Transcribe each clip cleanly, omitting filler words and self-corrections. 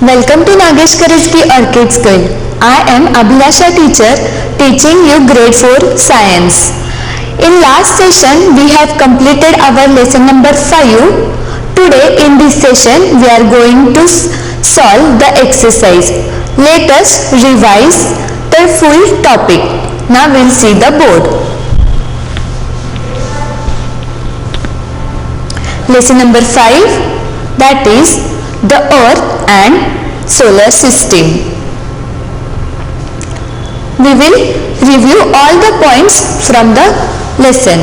Welcome to Nagesh Karizki Orchid School. I am Abhilasha teacher teaching you grade 4 science. In last session we have completed our lesson number 5. Today in this session we are going to solve the exercise. Let us revise the full topic. Now we will see the board. Lesson number 5, that is the earth and solar system. We will review all the points from the lesson.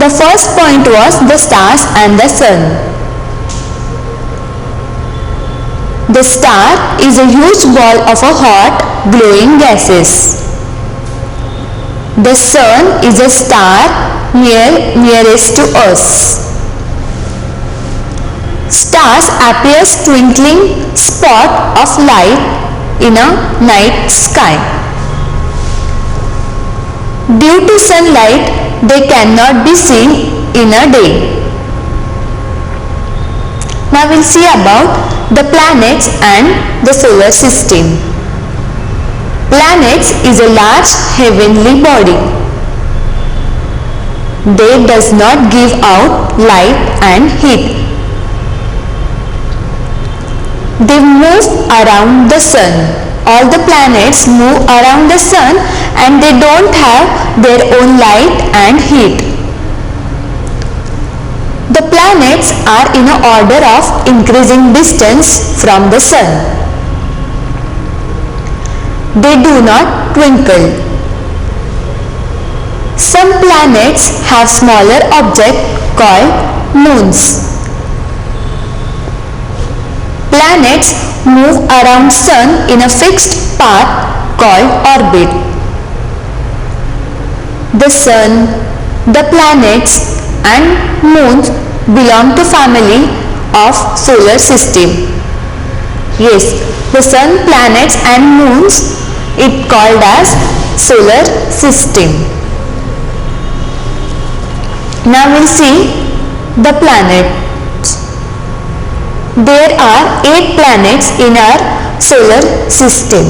The first point was the stars and the sun. The star is a huge ball of a hot glowing gases. The sun is a star nearest to us. Stars appear twinkling spot of light in a night sky. Due to sunlight, they cannot be seen in a day. Now we'll see about the planets and the solar system. Planets is a large heavenly body. They does not give out light and heat. They move around the sun. All the planets move around the sun and they don't have their own light and heat. The planets are in an order of increasing distance from the sun. They do not twinkle. Some planets have smaller objects called moons. Planets move around sun in a fixed path called orbit. The sun, the planets and moons belong to family of solar system. Yes, the sun, planets and moons it called as solar system. Now we'll see the planets. There are 8 planets in our solar system.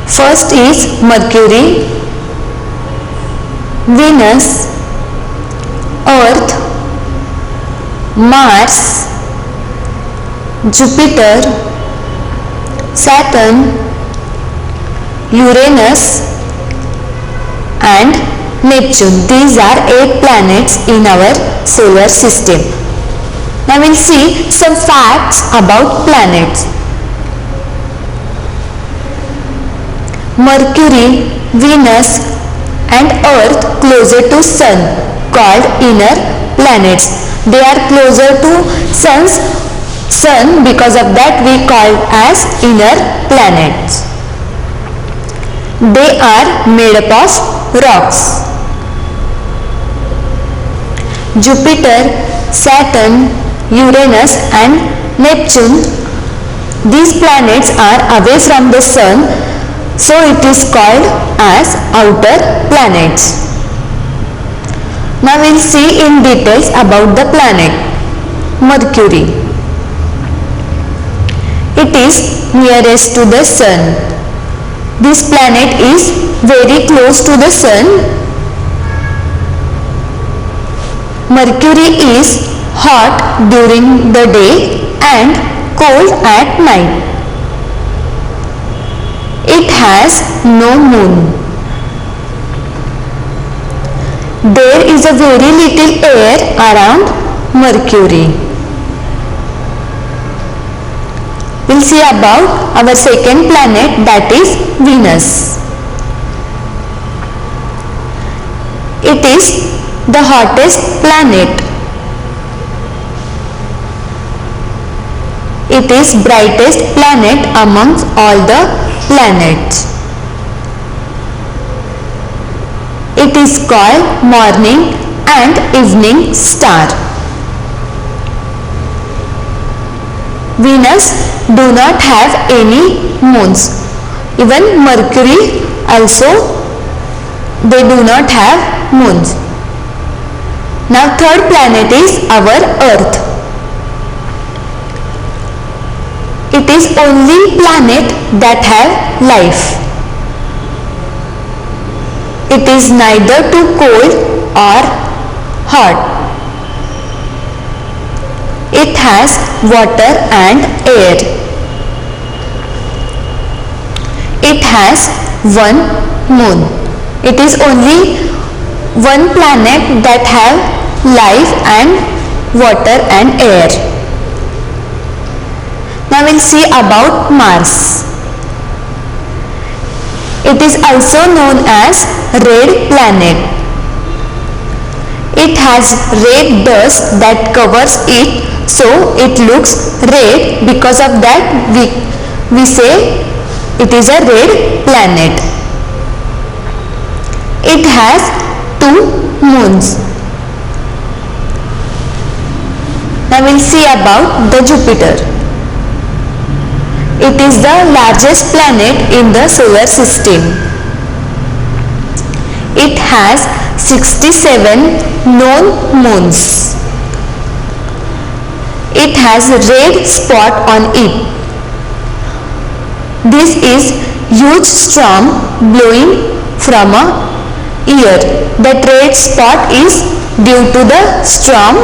First is Mercury, Venus, Earth, Mars, Jupiter, Saturn, Uranus and Neptune. These are 8 planets in our solar system. Now we will see some facts about planets. Mercury, Venus and Earth closer to Sun called inner planets. They are closer to Sun, because of that we call as inner planets. They are made up of rocks. Jupiter, Saturn, Uranus and Neptune, these planets are away from the sun, so it is called as outer planets. Now we will see in details about the planet. Mercury. It is nearest to the sun. This planet is very close to the sun. Mercury is hot during the day and cold at night. It has no moon. There is a very little air around Mercury. We'll see about our second planet, that is Venus. It is the hottest planet. It is brightest planet amongst all the planets. It is called morning and evening star. Venus do not have any moons. Even Mercury also they do not have moons. Now third planet is our Earth. It is only planet that have life. It is neither too cold or hot. It has water and air. It has one moon. It is only one planet that have life and water and air. Now we'll see about Mars. It is also known as red planet. It has red dust that covers it, so it looks red. Because of that we say it is a red planet. It has 2 moons. Now we'll see about the Jupiter. It is the largest planet in the solar system. It has 67 known moons. It has a red spot on it. This is huge storm blowing from a ear. That red spot is due to the storm.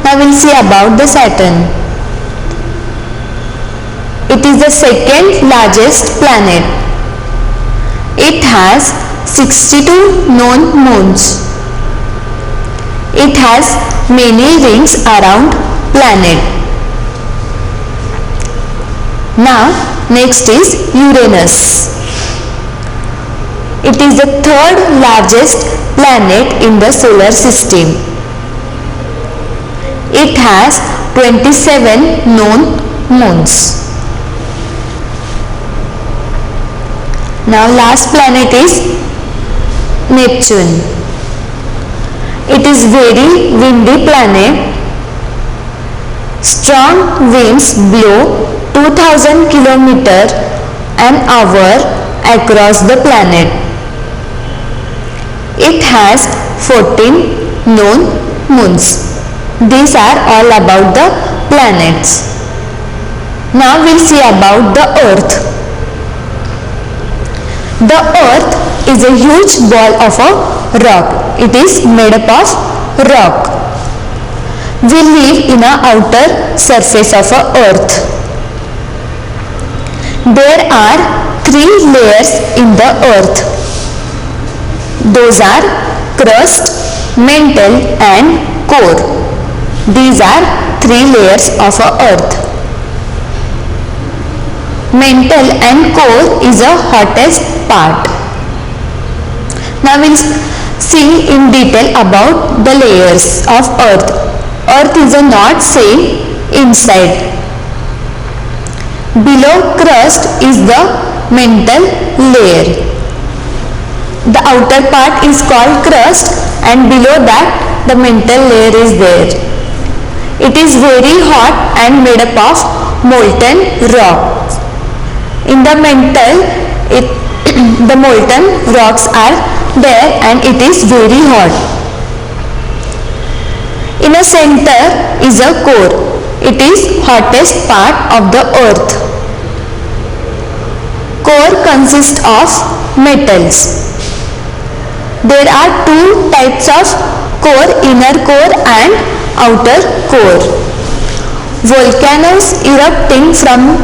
Now we'll see about the Saturn. It is the second largest planet. It has 62 known moons. It has many rings around planet. Now next is Uranus. It is the third largest planet in the solar system. It has 27 known moons. Now last planet is Neptune. It is very windy planet. Strong winds blow 2000 km an hour across the planet. It has 14 known moons. These are all about the planets. Now we'll see about the Earth. The Earth is a huge ball of a rock. It is made up of rock. We live in the outer surface of a Earth. There are 3 layers in the Earth. Those are crust, mantle and core. These are 3 layers of a Earth. Mantle and core is the hottest part. Now we'll see in detail about the layers of Earth. Earth is a not same inside. Below crust is the mantle layer. The outer part is called crust and below that the mantle layer is there. It is very hot and made up of molten rock. In the mantle, the molten rocks are there and it is very hot. In the center is a core. It is hottest part of the Earth. Core consists of metals. There are 2 types of core, inner core and outer core. Volcanoes erupting from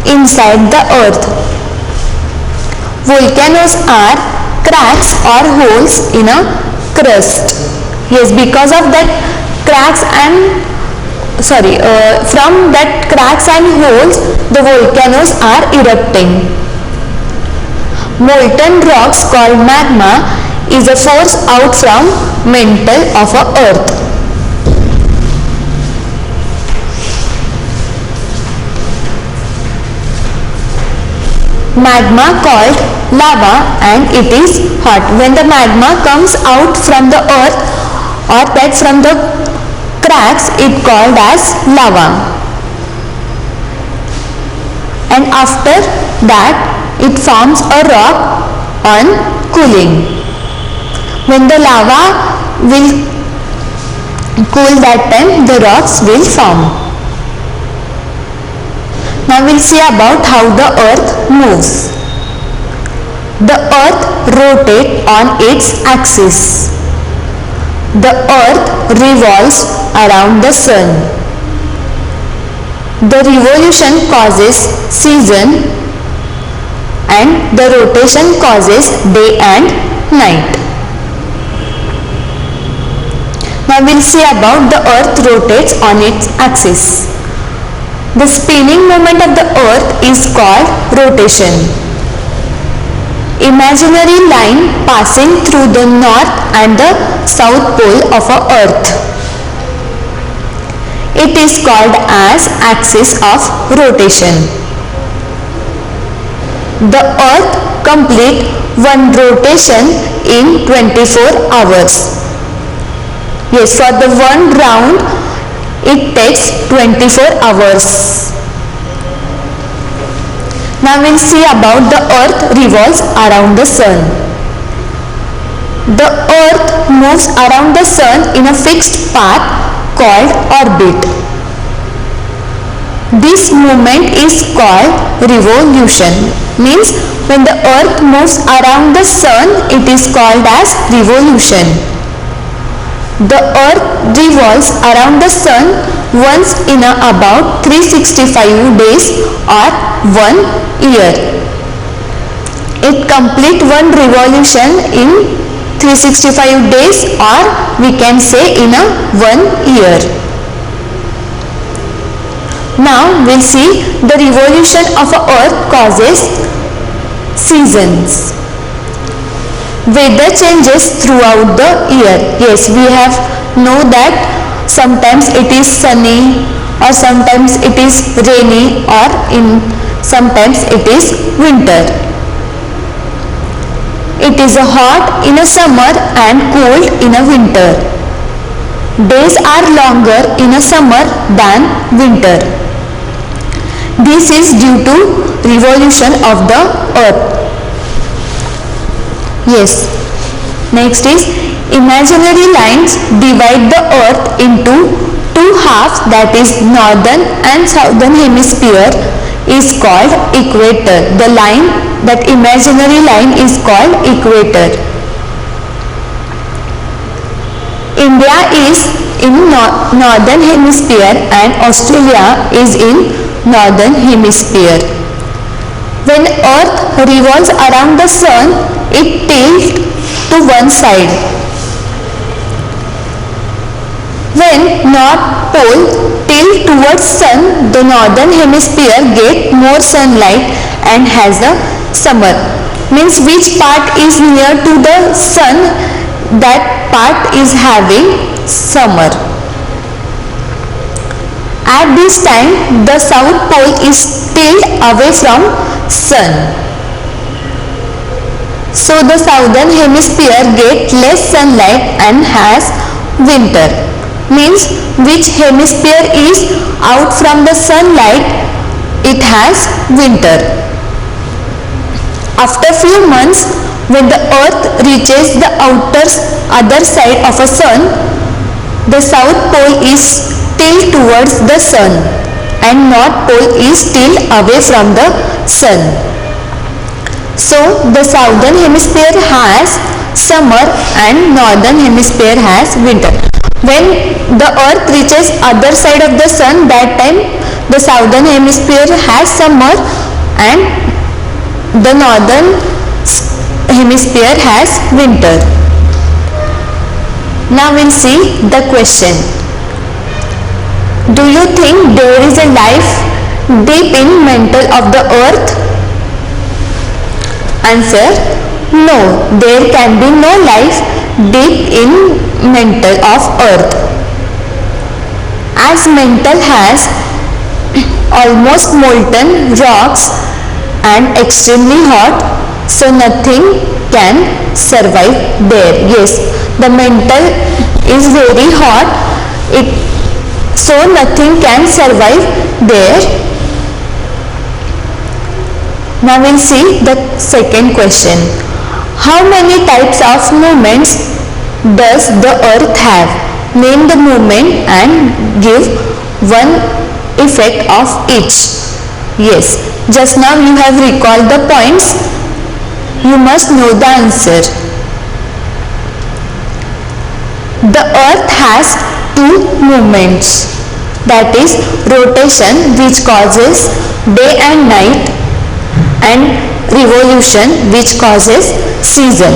inside the Earth. Volcanoes are cracks or holes in a crust. Yes, because of that cracks and from that cracks and holes the volcanoes are erupting. Molten rocks called magma is a force out from mantle of a Earth. Magma called lava and it is hot. When the magma comes out from the earth or that from the cracks, it called as lava. And after that it forms a rock on cooling. When the lava will cool, that time the rocks will form. Now we'll see about how the earth moves. The earth rotates on its axis. The earth revolves around the sun. The revolution causes season and the rotation causes day and night. Now we'll see about the earth rotates on its axis. The spinning moment of the earth is called rotation. Imaginary line passing through the north and the south pole of our earth. It is called as axis of rotation. The earth complete one rotation in 24 hours. Yes, for the one round it takes 24 hours. Now we'll see about the earth revolves around the sun. The earth moves around the sun in a fixed path called orbit. This movement is called revolution. Means when the earth moves around the sun, it is called as revolution. The earth revolves around the sun once in about 365 days or 1 year. It complete one revolution in 365 days, or we can say in 1 year. Now we'll see the revolution of earth causes seasons. Weather changes throughout the year. Yes, we have know that sometimes it is sunny or sometimes it is rainy, or sometimes it is winter. It is hot in a summer and cold in a winter. Days are longer in a summer than winter. This is due to revolution of the earth. Yes. Next is imaginary lines divide the earth into two halves, that is northern and southern hemisphere is called equator. The line, that imaginary line is called equator. India is in northern hemisphere and Australia is in northern hemisphere. When earth revolves around the sun, it tilts to one side. When north pole tilt towards sun, the northern hemisphere get more sunlight and has a summer. Means which part is near to the sun, that part is having summer. At this time, the south pole is tilted away from sun. So the southern hemisphere get less sunlight and has winter. Means which hemisphere is out from the sunlight, it has winter. After few months, when the earth reaches the other side of a sun, the south pole is tilted towards the sun and north pole is tilted away from the sun. So the southern hemisphere has summer and northern hemisphere has winter. When the earth reaches other side of the sun, that time the southern hemisphere has summer and the northern hemisphere has winter. Now we'll see the question. Do you think there is a life deep in mantle of the earth? Answer: no, there can be no life deep in mantle of earth. As mantle has almost molten rocks and extremely hot, so nothing can survive there. Yes, the mantle is very hot, so nothing can survive there. Now we'll see the second question. How many types of movements does the earth have? name the movement and give one effect of each. Yes, just now you have recalled the points. You must know the answer. The earth has two movements, that is rotation, which causes day and night, and revolution, which causes season.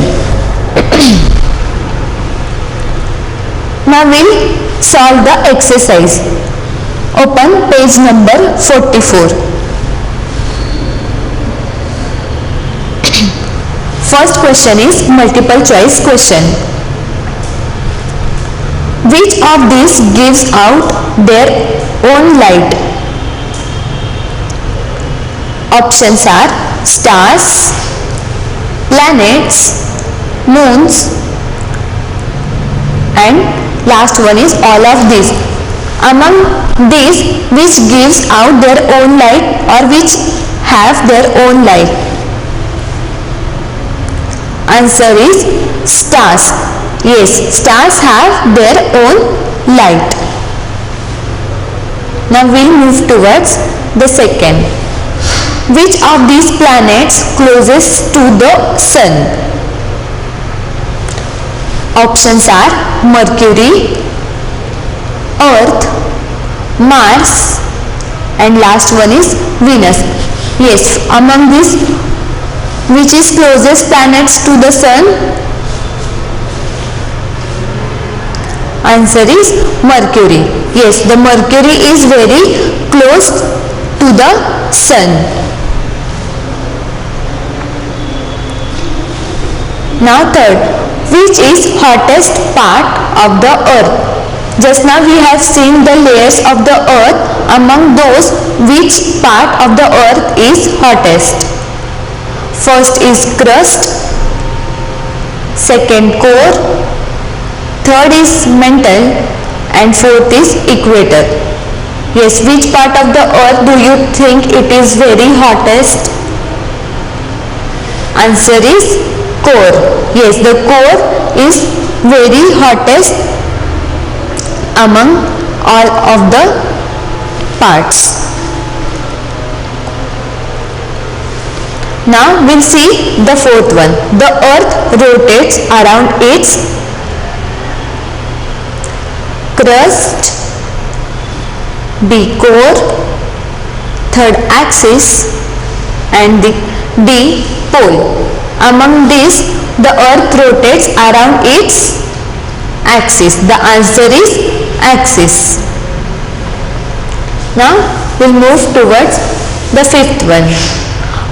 Now we'll solve the exercise. Open page number 44. First question is multiple choice question. Which of these gives out their own light? Options are stars, planets, moons, and last one is all of these. Among these, which gives out their own light or which have their own light? Answer is stars. Yes, stars have their own light. Now we'll move towards the second. Which of these planets closest to the sun? Options are Mercury, Earth, Mars, and last one is Venus. Yes, among these, which is closest planets to the sun? Answer is Mercury. Yes, the Mercury is very close to the sun. Now third, which is hottest part of the earth? Just now we have seen the layers of the earth. Among those, which part of the earth is hottest? First is crust, second core, third is mantle, and fourth is equator. Yes, which part of the earth do you think it is very hottest? Answer is core. Yes, the core is very hottest among all of the parts. Now we'll see the fourth one. The earth rotates around its crust, B core, third axis, and the D pole. Among these, the earth rotates around its axis. The answer is axis. Now we'll move towards the fifth one.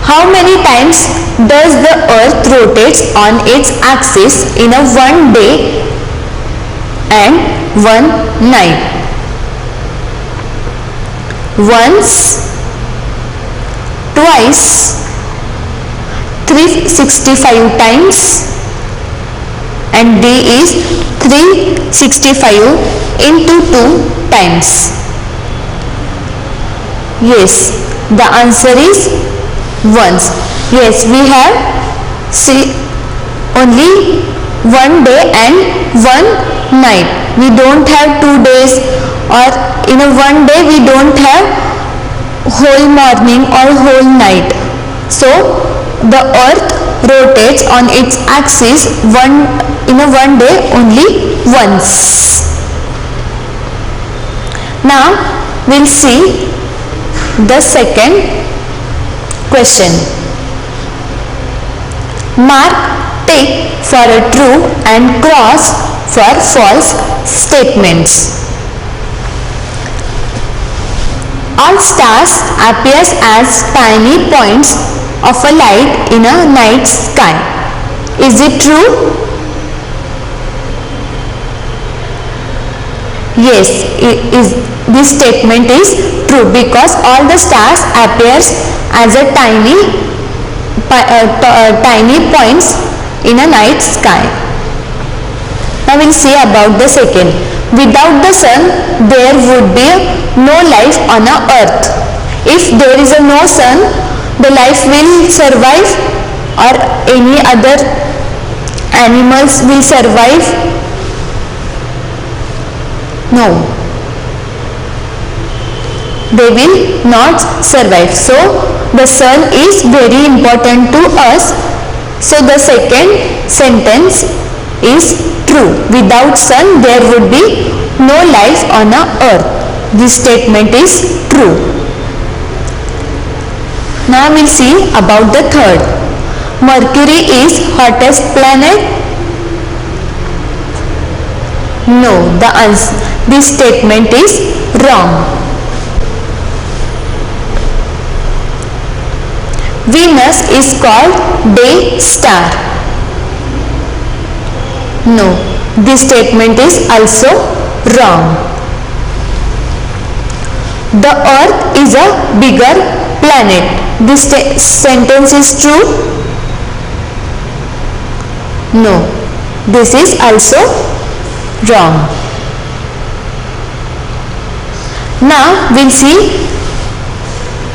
How many times does the earth rotates on its axis in a one day and one night? Once, twice, 365 times, and D is 365 into 2 times. Yes, the answer is once. Yes, we have only one day and one night. We don't have 2 days, or in a one day we don't have whole morning or whole night. So the earth rotates on its axis in a one day only once. Now we'll see the second question. Mark tick for a true and cross for false statements. All stars appears as tiny points of a light in a night sky. Is it true? Yes, this statement is true, because all the stars appears as a tiny points in a night sky. Now we'll see about the second. Without the sun, there would be no life on a earth. If there is no sun, the life will survive, or any other animals will survive? No, they will not survive. So the sun is very important to us. So the second sentence is true. Without sun there would be no life on a earth. This statement is true. Now we'll see about the third. Mercury is hottest planet. No, this statement is wrong. Venus is called day star. No, this statement is also wrong. The earth is a bigger planet. This sentence is true. No, this is also wrong. Now we'll see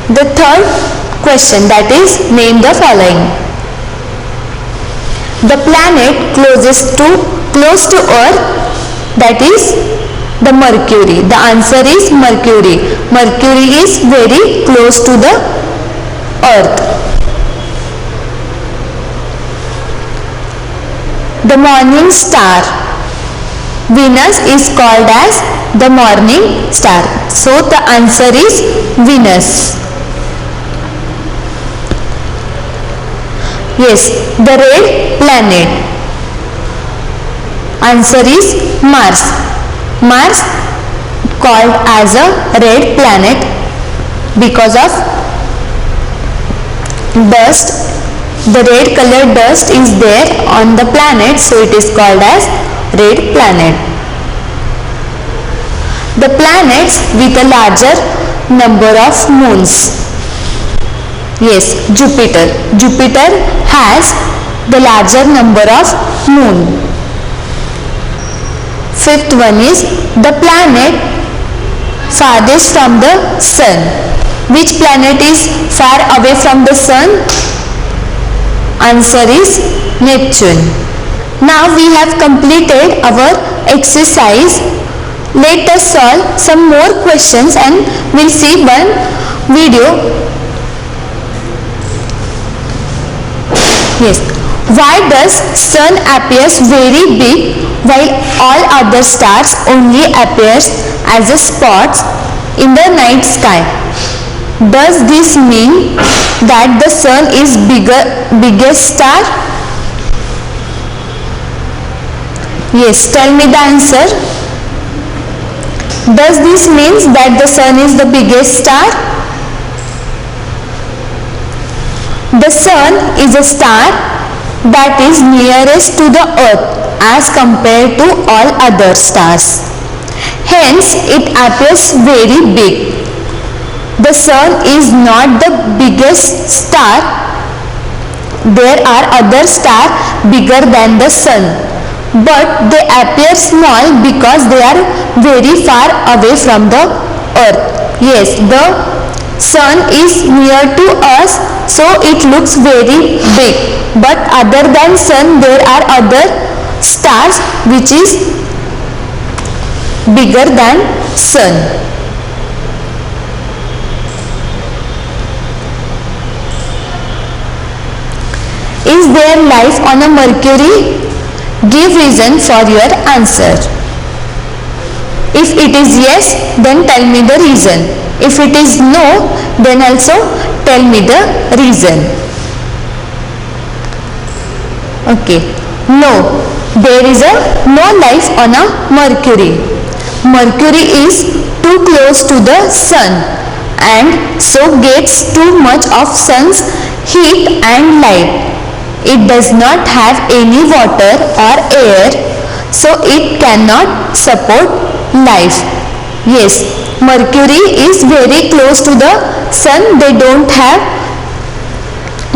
the third question, that is, name the following. The planet close to earth, that is the Mercury. The answer is Mercury. Mercury is very close to the earth. The morning star. Venus is called as the morning star. So the answer is Venus. Yes, the red planet. Answer is Mars. Mars called as a red planet because of dust. The red colored dust is there on the planet, so it is called as red planet. The planets with a larger number of moons. Yes, Jupiter. Jupiter has the larger number of moon. Fifth one is the planet farthest from the sun. Which planet is far away from the sun? Answer is Neptune. Now we have completed our exercise. Let us solve some more questions and we'll see one video. Yes. Why does sun appears very big while all other stars only appears as a spots in the night sky? Does this mean that the sun is biggest star? Yes, tell me the answer. Does this mean that the sun is the biggest star? The sun is a star that is nearest to the earth as compared to all other stars. Hence, it appears very big. The sun is not the biggest star. There are other stars bigger than the sun, but they appear small because they are very far away from the earth. Yes, the sun is near to us, so it looks very big. But other than sun, there are other stars which is bigger than sun. Is there life on a Mercury? Give reason for your answer. If it is yes, then tell me the reason. If it is no, then also tell me the reason. Okay. No, there is no life on a Mercury. Mercury is too close to the sun and so gets too much of sun's heat and light. It does not have any water or air, so it cannot support life. Yes, Mercury is very close to the sun. They don't have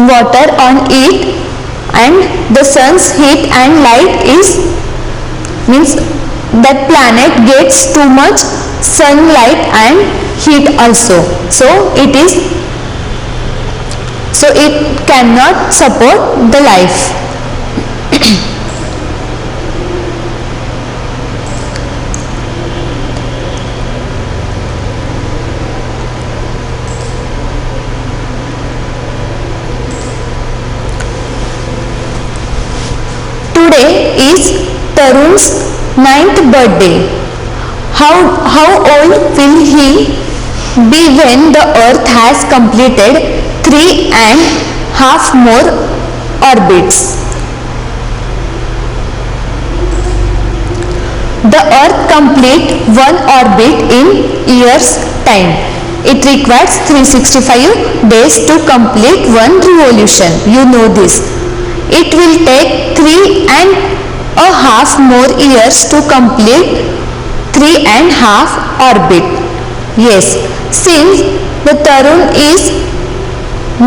water on it, and the sun's heat and light means that planet gets too much sunlight and heat also. So it cannot support the life. is Tarun's 9th birthday. How old will he be when the Earth has completed 3.5 more orbits? The Earth complete one orbit in years time. It requires 365 days to complete one revolution. You know this. It will take 3.5 more years to complete 3.5 orbit. Yes, since the Tarun is 9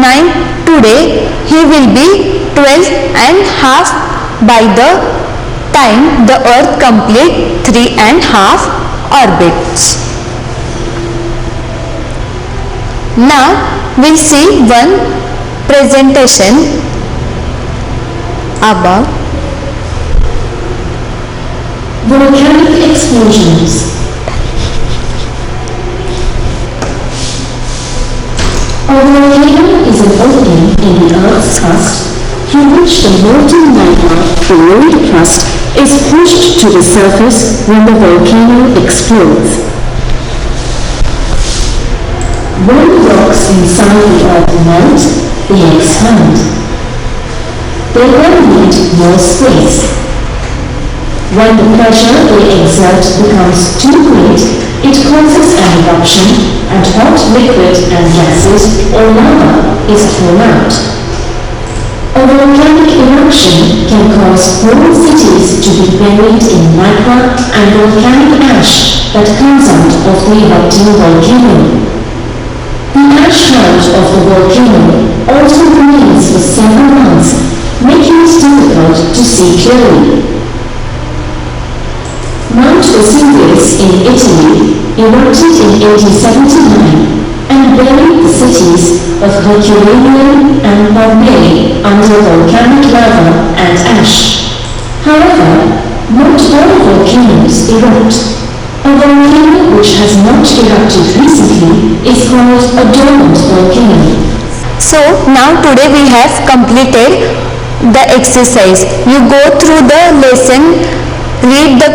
today, he will be 12.5 by the time the Earth complete 3.5 orbits. Now we'll see one presentation about volcanic explosions. A volcano is an opening in the Earth's crust through which the molten magma below the crust is pushed to the surface when the volcano explodes. When the rocks inside the Earth melt, they expand. They then need more space. When the pressure they exert becomes too great, it causes an eruption and hot liquid and gases or lava is thrown out. A volcanic eruption can cause whole cities to be buried in magma and volcanic ash that comes out of the erupting volcano. The ash cloud of the volcano also remains for several months, making it difficult to see clearly. Mount Vesuvius in Italy erupted in 1879 and buried the cities of Herculaneum and Pompeii under volcanic lava and ash. However, not all volcanoes erupt. A volcano which has not erupted recently is called a dormant volcano. So now today we have completed the exercise. You go through the lesson, read the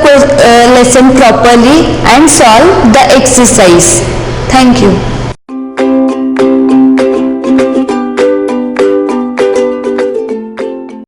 lesson properly and solve the exercise. Thank you.